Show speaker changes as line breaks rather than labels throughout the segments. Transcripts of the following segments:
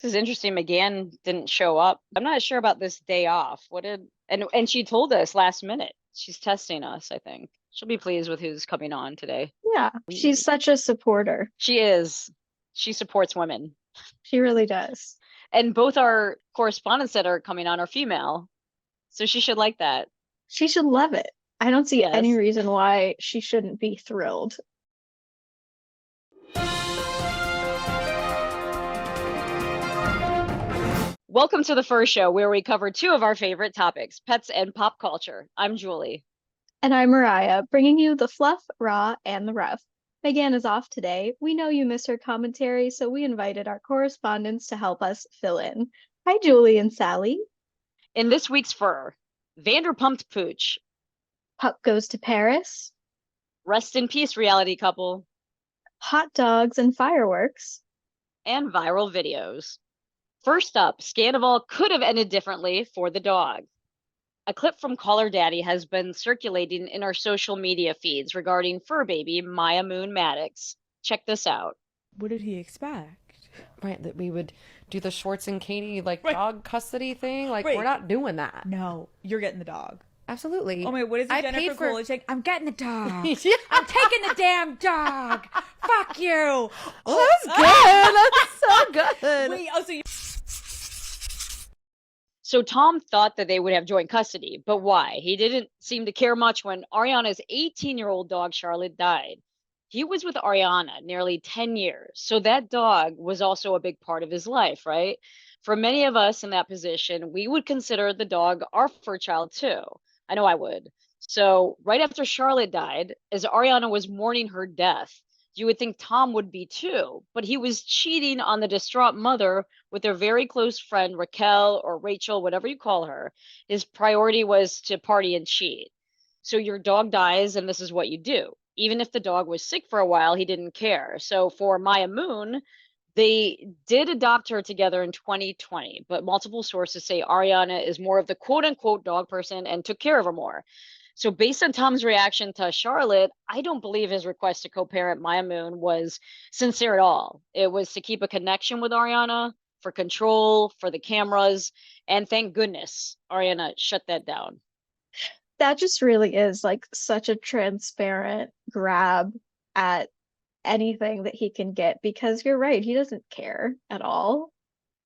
This is interesting. McGann didn't show up. I'm not sure about this day off. What did and she told us last minute. She's testing us, I think. She'll be pleased with who's coming on today.
Yeah, she's such a supporter.
She is. She supports women.
She really does.
And both our correspondents that are coming on are female. So she should like that.
She should love it. I don't see any
Yes.
reason why she shouldn't be thrilled.
Welcome to the first show where we cover two of our favorite topics, pets and pop culture. I'm Julie.
And I'm Mariah, bringing you the fluff, raw, and the rough. Megan is off today. We know you miss her commentary, so we invited our correspondents to help us fill in. Hi, Julie and Sally.
In this week's fur, Vanderpumped pooch.
Pup Goes to Paris.
Rest in peace, reality couple.
Hot dogs and fireworks.
And viral videos. First up, Scandoval could have ended differently for the dog. A clip from Caller Daddy has been circulating in our social media feeds regarding fur baby Maya Moon Maddox. Check this out.
What did he expect?
Right, that we would do the Schwartz and Katie
Right.
dog custody thing.
Right.
We're not doing that.
No, you're getting the dog.
Absolutely.
Oh my, what is it,
I
Jennifer
paid for-
Coolidge saying? I'm getting the dog.
Yeah.
I'm taking the damn dog. Fuck you.
Oh, that's good. That's so good.
Wait, oh, so you...
So Tom thought that they would have joint custody, but why? He didn't seem to care much when Ariana's 18-year-old dog Charlotte died. He was with Ariana nearly 10 years, so that dog was also a big part of his life, right? For many of us in that position, we would consider the dog our fur child too. I know I would. So right after Charlotte died, as Ariana was mourning her death, you would think Tom would be too, but he was cheating on the distraught mother with their very close friend Raquel or Rachel, whatever you call her. His priority was to party and cheat. So your dog dies, and this is what you do. Even if the dog was sick for a while, he didn't care. So for Maya Moon, they did adopt her together in 2020, but multiple sources say Ariana is more of the quote unquote dog person and took care of her more. So based on Tom's reaction to Charlotte, I don't believe his request to co-parent Maya Moon was sincere at all. It was to keep a connection with Ariana, for control, for the cameras, and thank goodness Ariana shut that down.
That just really is like such a transparent grab at anything that he can get, because you're right, he doesn't care at all.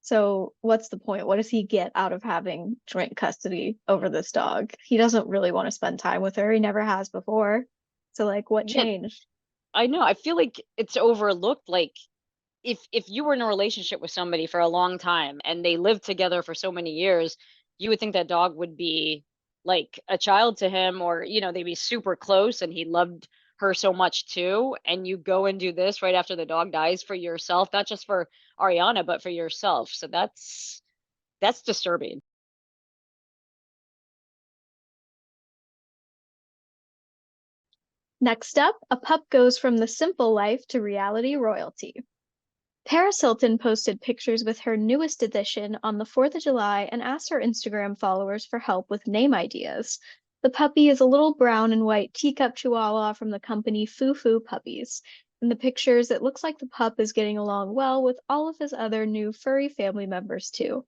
So what's the point? What does he get out of having joint custody over this dog? He doesn't really want to spend time with her. He never has before. So like, what
Yeah,
changed?
I know. I feel like it's overlooked. Like if you were in a relationship with somebody for a long time and they lived together for so many years, you would think that dog would be like a child to him, or they'd be super close and he loved her so much too. And you go and do this right after the dog dies for yourself, not just for Ariana, but for yourself. So that's disturbing.
Next up, a pup goes from the simple life to reality royalty. Paris Hilton posted pictures with her newest edition on the 4th of July and asked her Instagram followers for help with name ideas. The puppy is a little brown and white teacup chihuahua from the company Foo Foo Puppies. In the pictures, it looks like the pup is getting along well with all of his other new furry family members too.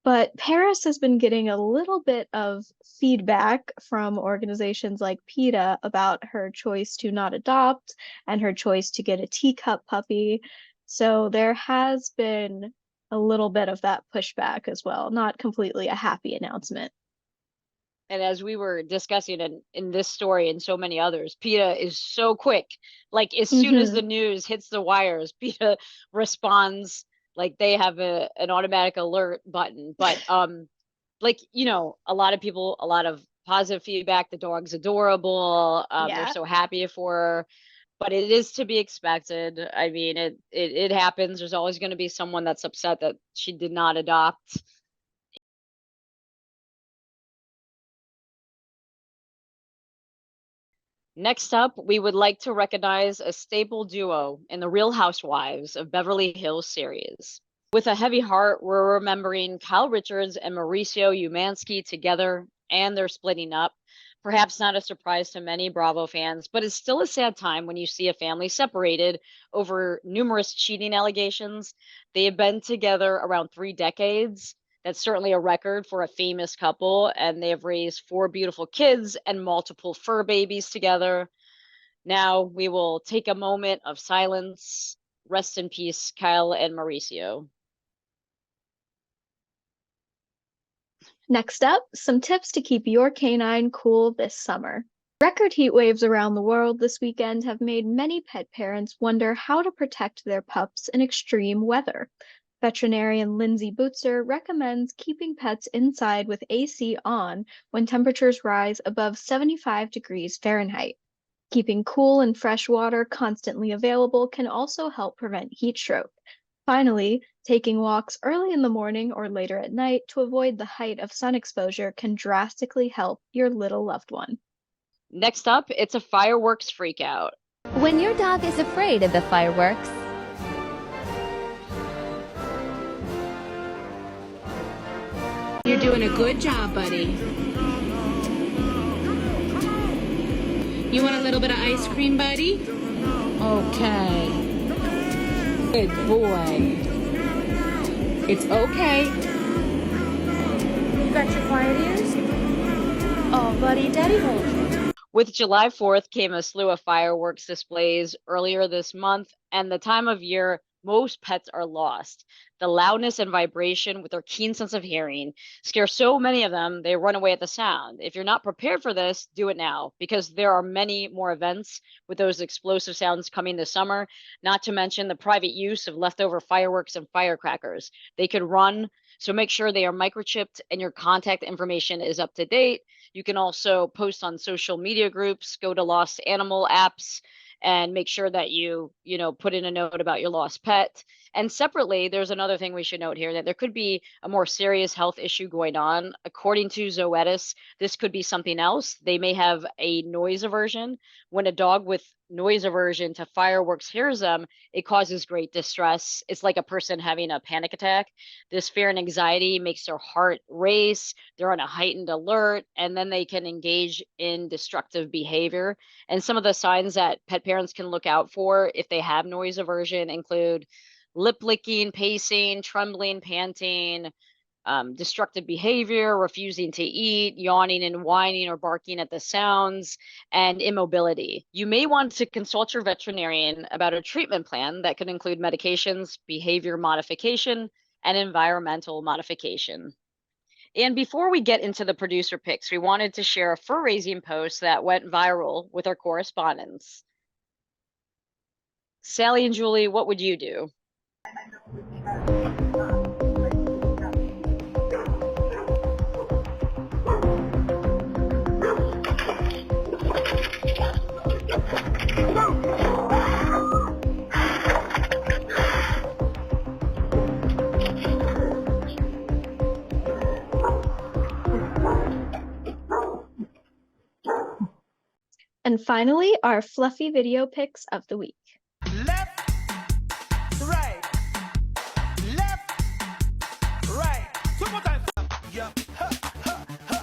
But Paris has been getting a little bit of feedback from organizations like PETA about her choice to not adopt and her choice to get a teacup puppy. So there has been a little bit of that pushback as well, not completely a happy announcement.
And as we were discussing in this story and so many others, PETA is so quick. Like as soon as the news hits the wires, PETA responds like they have an automatic alert button. But like, a lot of people, a lot of positive feedback. The dog's adorable. They're so happy for her. But it is to be expected. I mean, it happens. There's always going to be someone that's upset that she did not adopt. Next up, we would like to recognize a staple duo in the Real Housewives of Beverly Hills series. With a heavy heart, we're remembering Kyle Richards and Mauricio Umansky together, and they're splitting up. Perhaps not a surprise to many Bravo fans, but it's still a sad time when you see a family separated over numerous cheating allegations. They have been together around 3 decades. That's certainly a record for a famous couple, and they have raised 4 beautiful kids and multiple fur babies together. Now we will take a moment of silence. Rest in peace, Kyle and Mauricio.
Next up, some tips to keep your canine cool this summer. Record heat waves around the world this weekend have made many pet parents wonder how to protect their pups in extreme weather. Veterinarian Lindsay Bootser recommends keeping pets inside with AC on when temperatures rise above 75 degrees Fahrenheit. Keeping cool and fresh water constantly available can also help prevent heat stroke. Finally, taking walks early in the morning or later at night to avoid the height of sun exposure can drastically help your little loved one.
Next up, it's a fireworks freakout.
When your dog is afraid of the fireworks,
you're doing a good job, buddy. You want a little bit of ice cream, buddy? Okay. Good boy. It's okay.
You got your quiet ears? Oh, buddy, daddy hold you.
With July 4th came a slew of fireworks displays earlier this month, and the time of year most pets are lost. The loudness and vibration with their keen sense of hearing scare so many of them they run away at the sound. If you're not prepared for this, do it now, because there are many more events with those explosive sounds coming this summer, not to mention the private use of leftover fireworks and firecrackers. They could run, so make sure they are microchipped and your contact information is up to date. You can also post on social media groups, go to lost animal apps, and make sure that you put in a note about your lost pet. And separately, there's another thing we should note here, that there could be a more serious health issue going on. According to Zoetis, this could be something else. They may have a noise aversion. When a dog with noise aversion to fireworks hears them, it causes great distress. It's like a person having a panic attack. This fear and anxiety makes their heart race. They're on a heightened alert, and then they can engage in destructive behavior. And some of the signs that pet parents can look out for if they have noise aversion include lip licking, pacing, trembling, panting, destructive behavior, refusing to eat, yawning and whining or barking at the sounds, and immobility. You may want to consult your veterinarian about a treatment plan that could include medications, behavior modification, and environmental modification. And before we get into the producer picks, we wanted to share a fur raising post that went viral with our correspondents. Sally and Julie, what would you do?
And finally, our fluffy video picks of the week.
Left, right, left, right. Two more times. Yeah. Huh, huh, huh.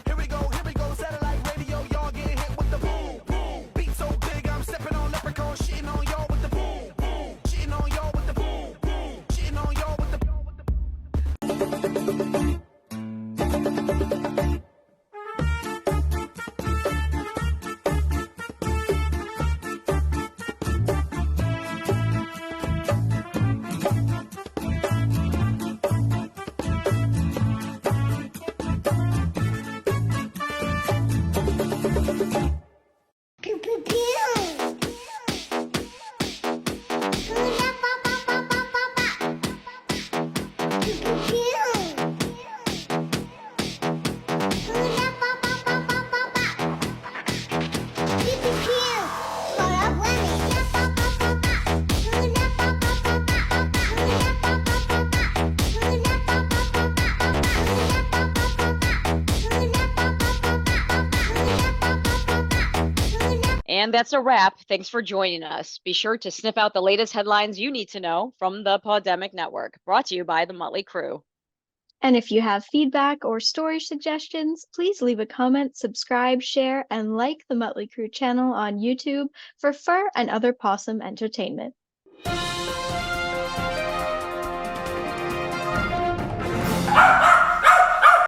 Here we go, satellite radio. Y'all getting hit with the boom, boom. Beat so big, I'm stepping on leprechaun, shitting on y'all with the boom, boom. Shitting on y'all with the boom, boom. Shitting on y'all with the boom.
And that's a wrap. Thanks for joining us. Be sure to sniff out the latest headlines you need to know from the Podemic Network, brought to you by the Muttly crew.
And if you have feedback or story suggestions, please leave a comment, subscribe, share, and like the Muttly Crew channel on YouTube for fur and other possum entertainment.